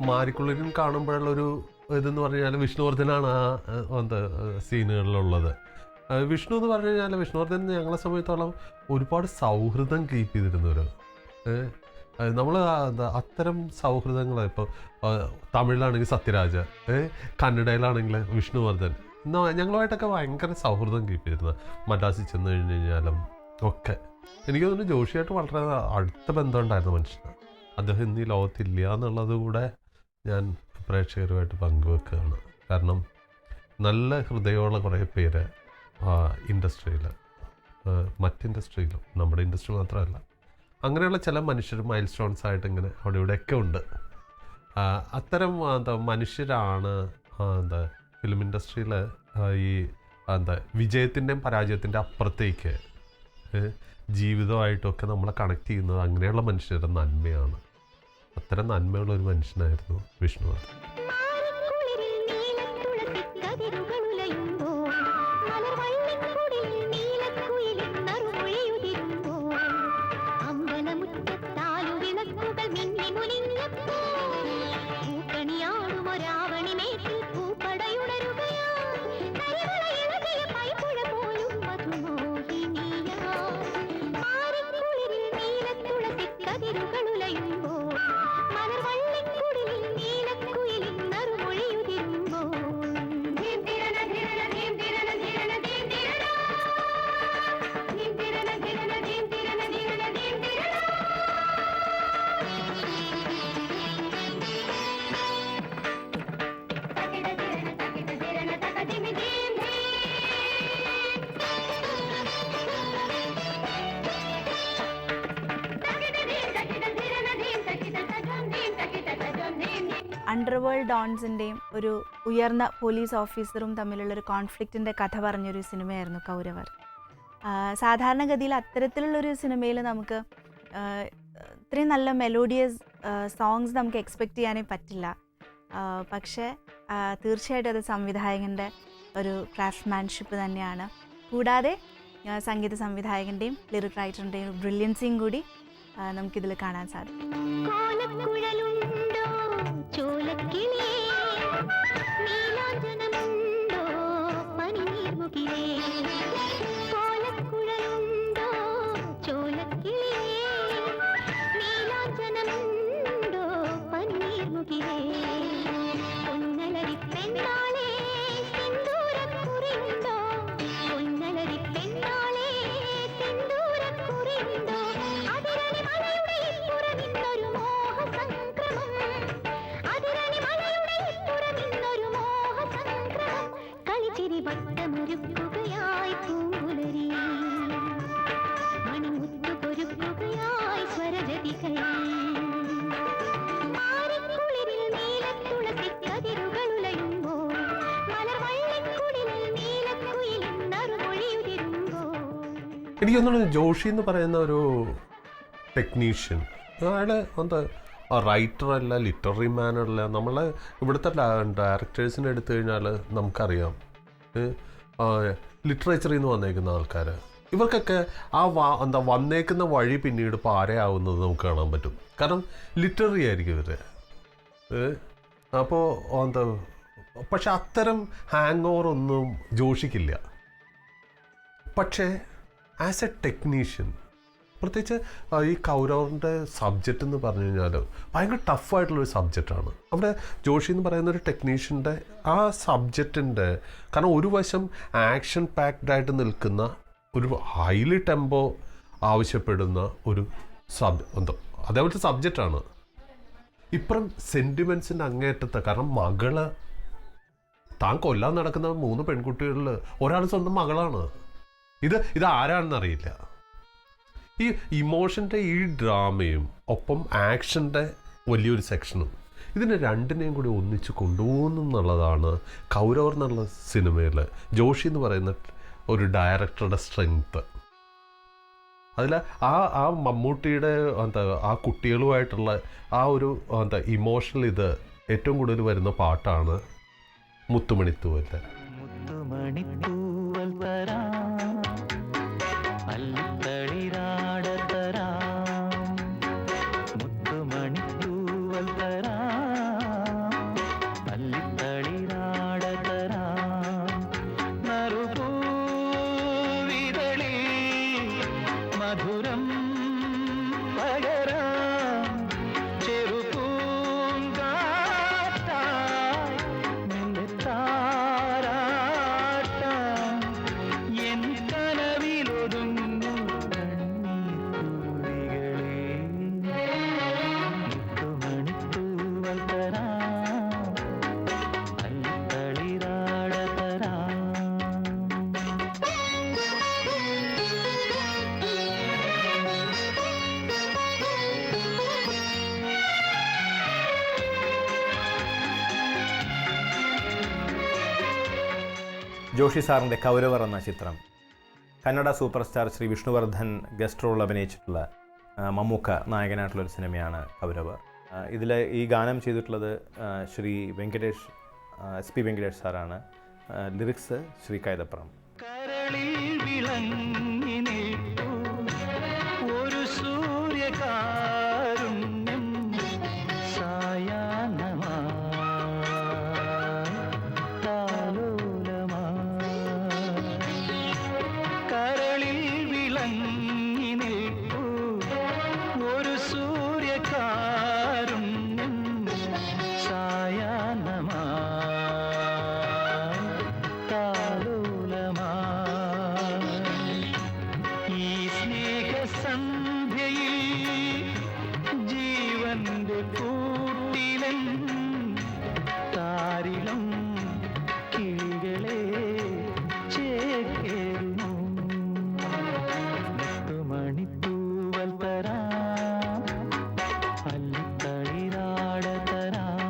മാരിക്കുള്ളിനും കാണുമ്പോഴുള്ളൊരു ഇതെന്ന് പറഞ്ഞു കഴിഞ്ഞാൽ വിഷ്ണുവർദ്ധനാണ് ആ എന്താ സീനുകളിലുള്ളത്. വിഷ്ണു എന്ന് പറഞ്ഞു കഴിഞ്ഞാൽ വിഷ്ണുവർദ്ധൻ ഞങ്ങളെ സംബന്ധിച്ചോളം ഒരുപാട് സൗഹൃദം കീപ്പ് ചെയ്തിരുന്നവർ. നമ്മൾ എന്താ അത്തരം സൗഹൃദങ്ങൾ ഇപ്പോൾ തമിഴിലാണെങ്കിൽ സത്യരാജ്, കന്നഡയിലാണെങ്കിൽ വിഷ്ണുവർദ്ധൻ, ഞങ്ങളുമായിട്ടൊക്കെ ഭയങ്കര സൗഹൃദം കീപ്പ് ചെയ്തിരുന്നത്. മദ്രാസിൽ ചെന്ന് കഴിഞ്ഞ് കഴിഞ്ഞാലും ഒക്കെ എനിക്ക് തോന്നുന്നു ജോഷിയായിട്ട് വളരെ അടുത്ത ബന്ധമുണ്ടായിരുന്ന മനുഷ്യനാണ്. അദ്ദേഹം ഇന്ന് ഈ ലോകത്തില്ല എന്നുള്ളത് കൂടെ ഞാൻ പ്രേക്ഷകരുമായിട്ട് പങ്കുവെക്കുകയാണ്. കാരണം നല്ല ഹൃദയമുള്ള കുറേ പേര് ഇൻഡസ്ട്രിയിൽ, മറ്റിൻഡസ്ട്രിയിലും, നമ്മുടെ ഇൻഡസ്ട്രി മാത്രമല്ല, അങ്ങനെയുള്ള ചില മനുഷ്യർ മൈൽ സ്റ്റോൺസ് ആയിട്ട് ഇങ്ങനെ അവിടെ ഇവിടെയൊക്കെ ഉണ്ട്. അത്തരം മനുഷ്യരാണ് എന്താ ഫിലിം ഇൻഡസ്ട്രിയിൽ ഈ വിജയത്തിൻ്റെയും പരാജയത്തിൻ്റെ അപ്പുറത്തേക്ക് ജീവിതമായിട്ടൊക്കെ നമ്മളെ കണക്ട് ചെയ്യുന്നത് അങ്ങനെയുള്ള മനുഷ്യരുടെ നന്മയാണ്. അത്തരം നന്മയുള്ള ഒരു മനുഷ്യനായിരുന്നു വിഷ്ണുവർദ്ധൻ. അണ്ടർവേൾഡ് ഡോൺസിൻ്റെയും ഒരു ഉയർന്ന പോലീസ് ഓഫീസറും തമ്മിലുള്ളൊരു കോൺഫ്ലിക്റ്റിൻ്റെ കഥ പറഞ്ഞൊരു സിനിമയായിരുന്നു കൗരവർ. സാധാരണഗതിയിൽ അത്തരത്തിലുള്ളൊരു സിനിമയിൽ നമുക്ക് ഇത്രയും നല്ല മെലോഡിയസ് സോങ്സ് നമുക്ക് എക്സ്പെക്റ്റ് ചെയ്യാനേ പറ്റില്ല. പക്ഷേ തീർച്ചയായിട്ടും അത് സംവിധായകൻ്റെ ഒരു ക്രാഫ്റ്റ്മാൻഷിപ്പ് തന്നെയാണ്. കൂടാതെ സംഗീത സംവിധായകൻ്റെയും ലിറിക് റൈറ്ററിൻ്റെയും ബ്രില്യൻസിയും കൂടി നമുക്കിതിൽ കാണാൻ സാധിക്കും. എനിക്ക് തോന്നുന്നു ജോഷി എന്ന് പറയുന്ന ഒരു ടെക്നീഷ്യൻ, അയാൾ എന്താ റൈറ്ററല്ല, ലിറ്റററി മാനല്ല. നമ്മൾ ഇവിടുത്തെ ഡയറക്ടേഴ്സിനെ എടുത്തു കഴിഞ്ഞാൽ നമുക്കറിയാം, ലിറ്ററേച്ചറിൽ നിന്ന് വന്നേക്കുന്ന ആൾക്കാർ, ഇവർക്കൊക്കെ ആ വന്നേക്കുന്ന വഴി പിന്നീട് പാരയാവുന്നത് നമുക്ക് കാണാൻ പറ്റും. കാരണം ലിറ്റററി ആയിരിക്കും ഇവർ. അപ്പോൾ പക്ഷെ അത്തരം ഹാങ് ഓവർ ഒന്നും ജോഷിക്കില്ല. പക്ഷേ ആസ് എ ടെക്നീഷ്യൻ, പ്രത്യേകിച്ച് ഈ കൗരവറിൻ്റെ സബ്ജക്റ്റ് എന്ന് പറഞ്ഞു കഴിഞ്ഞാൽ ഭയങ്കര ടഫായിട്ടുള്ളൊരു സബ്ജക്റ്റാണ്. അവിടെ ജോഷി എന്ന് പറയുന്ന ഒരു ടെക്നീഷ്യൻ്റെ ആ സബ്ജക്റ്റിൻ്റെ, കാരണം ഒരു വശം ആക്ഷൻ പാക്ഡ് നിൽക്കുന്ന ഒരു ഹൈലി ടെമ്പോ ആവശ്യപ്പെടുന്ന ഒരു അതേപോലത്തെ സബ്ജക്റ്റാണ്. ഇപ്പുറം സെൻറ്റിമെൻസിൻ്റെ അങ്ങേറ്റത്തെ, കാരണം മകള് താൻ കൊല്ലാൻ നടക്കുന്ന 3 പെൺകുട്ടികളിൽ ഒരാൾ സ്വന്തം മകളാണ്. ഇത് ആരാണെന്നറിയില്ല. ഈ ഇമോഷൻ്റെ ഈ ഡ്രാമയും ഒപ്പം ആക്ഷൻ്റെ വലിയൊരു സെക്ഷനും, ഇതിനെ രണ്ടിനെയും കൂടി ഒന്നിച്ച് കൊണ്ടുപോകുന്നു എന്നുള്ളതാണ് കൗരവർ എന്നുള്ള സിനിമയിൽ ജോഷി എന്ന് പറയുന്ന ഒരു ഡയറക്ടറുടെ സ്ട്രെങ്ത്ത്. അതിൽ ആ മമ്മൂട്ടിയുടെ ആ കുട്ടികളുമായിട്ടുള്ള ആ ഒരു ഇമോഷണൽ ഇത് ഏറ്റവും കൂടുതൽ വരുന്ന പാട്ടാണ് മുത്തുമണിത്തൂവൽ. ജോഷി സാറിൻ്റെ കൗരവർ എന്ന ചിത്രം, Kannada super star Shri Vishnuvardhan guest role അഭിനയിച്ചിട്ടുള്ള മമ്മൂക്ക നായകനായിട്ടുള്ളൊരു സിനിമയാണ് കൗരവർ. ഇതിൽ ഈ ഗാനം ചെയ്തിട്ടുള്ളത് ശ്രീ വെങ്കടേഷ് SP വെങ്കടേഷ് സാറാണ്. ലിറിക്സ് ശ്രീ കൈതപ്പുറം. ഒരു സൂര്യകാരുണ്യം സായാഹ്നമാ താലോലമാ കരളിൽ വിളങ്ങി നിൽപ്പൂ ഒരു സൂര്യകാരുണ്യം സായാഹ്നമാ താലോലമാ ഈ സ്നേഹസന്ധ്യയിൽ ജീവന്റെ കൂട്ടിലൻ താരിളം കിളികളെ ചേക്കേറുന്നു. മണിത്തൂവൽ തരാം, അല്ലിത്തളിരാട തരാം.